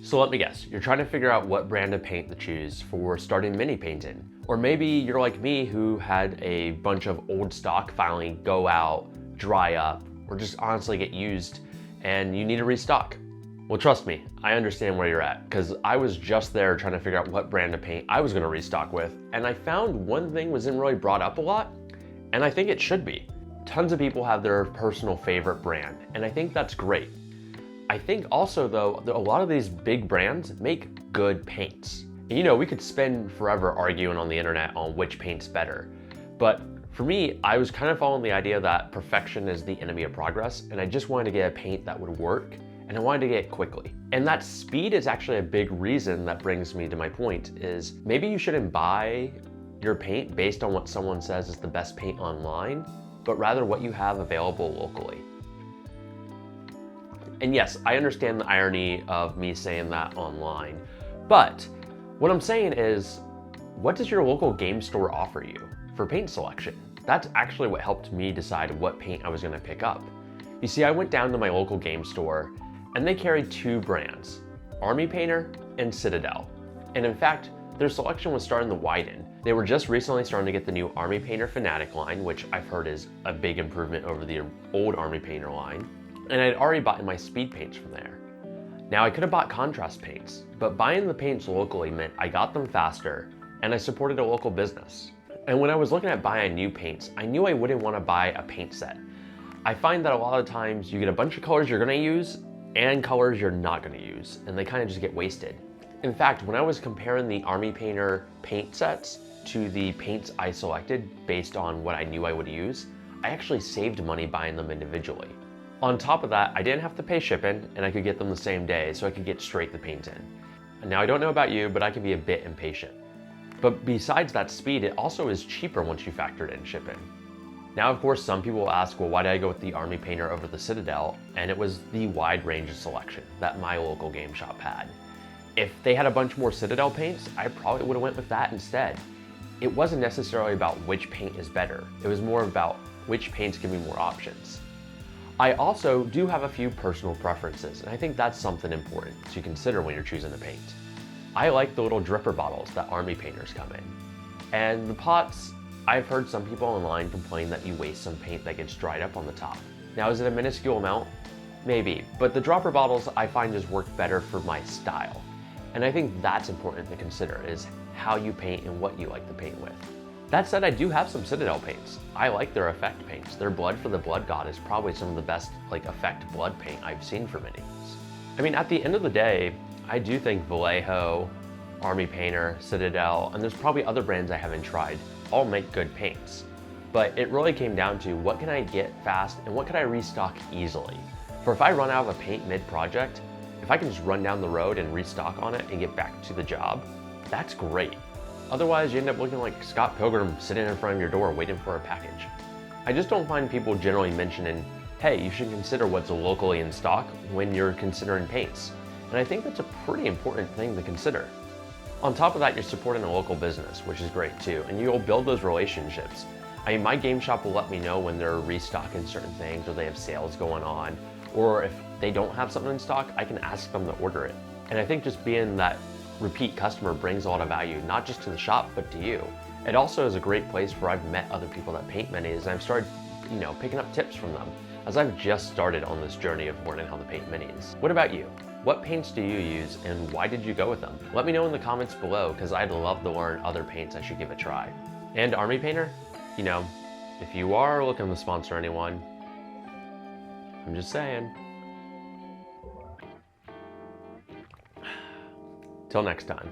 So let me guess, you're trying to figure out what brand of paint to choose for starting mini painting. Or maybe you're like me who had a bunch of old stock finally go out, dry up, or just honestly get used and you need to restock. Well, trust me, I understand where you're at because I was just there trying to figure out what brand of paint I was gonna restock with. And I found one thing wasn't really brought up a lot, and I think it should be. Tons of people have their personal favorite brand, and I think that's great. I think also though, a lot of these big brands make good paints. And, you know, we could spend forever arguing on the internet on which paint's better. But for me, I was kind of following the idea that perfection is the enemy of progress, and I just wanted to get a paint that would work, and I wanted to get it quickly. And that speed is actually a big reason that brings me to my point is maybe you shouldn't buy your paint based on what someone says is the best paint online, but rather what you have available locally. And yes, I understand the irony of me saying that online, but what I'm saying is, what does your local game store offer you for paint selection? That's actually what helped me decide what paint I was gonna pick up. You see, I went down to my local game store and they carried two brands, Army Painter and Citadel. And in fact, their selection was starting to widen. They were just recently starting to get the new Army Painter Fanatic line, which I've heard is a big improvement over the old Army Painter line. And I'd already bought my speed paints from there. Now I could have bought contrast paints, but buying the paints locally meant I got them faster and I supported a local business. And when I was looking at buying new paints, I knew I wouldn't want to buy a paint set. I find that a lot of times you get a bunch of colors you're gonna use and colors you're not gonna use, and they kind of just get wasted. In fact, when I was comparing the Army Painter paint sets to the paints I selected based on what I knew I would use, I actually saved money buying them individually. On top of that, I didn't have to pay shipping and I could get them the same day, so I could get straight the paint in. And now I don't know about you, but I can be a bit impatient. But besides that speed, it also is cheaper once you factored in shipping. Now, of course, some people will ask, well, why did I go with the Army Painter over the Citadel? And it was the wide range of selection that my local game shop had. If they had a bunch more Citadel paints, I probably would have went with that instead. It wasn't necessarily about which paint is better. It was more about which paints give me more options. I also do have a few personal preferences, and I think that's something important to consider when you're choosing a paint. I like the little dripper bottles that Army Painters come in. And the pots, I've heard some people online complain that you waste some paint that gets dried up on the top. Now, is it a minuscule amount? Maybe, but the dropper bottles I find just work better for my style. And I think that's important to consider is how you paint and what you like to paint with. That said, I do have some Citadel paints. I like their effect paints. Their Blood for the Blood God is probably some of the best effect blood paint I've seen for minis. I mean, at the end of the day, I do think Vallejo, Army Painter, Citadel, and there's probably other brands I haven't tried, all make good paints. But it really came down to what can I get fast and what can I restock easily? For if I run out of a paint mid-project, if I can just run down the road and restock on it and get back to the job, that's great. Otherwise, you end up looking like Scott Pilgrim sitting in front of your door waiting for a package. I just don't find people generally mentioning, hey, you should consider what's locally in stock when you're considering paints. And I think that's a pretty important thing to consider. On top of that, you're supporting a local business, which is great too, and you'll build those relationships. I mean, my game shop will let me know when they're restocking certain things or they have sales going on, or if they don't have something in stock, I can ask them to order it. And I think just being that repeat customer brings a lot of value, not just to the shop, but to you. It also is a great place where I've met other people that paint minis and I've started, picking up tips from them as I've just started on this journey of learning how to paint minis. What about you? What paints do you use and why did you go with them? Let me know in the comments below because I'd love to learn other paints I should give a try. And Army Painter, if you are looking to sponsor anyone, I'm just saying. Till next time.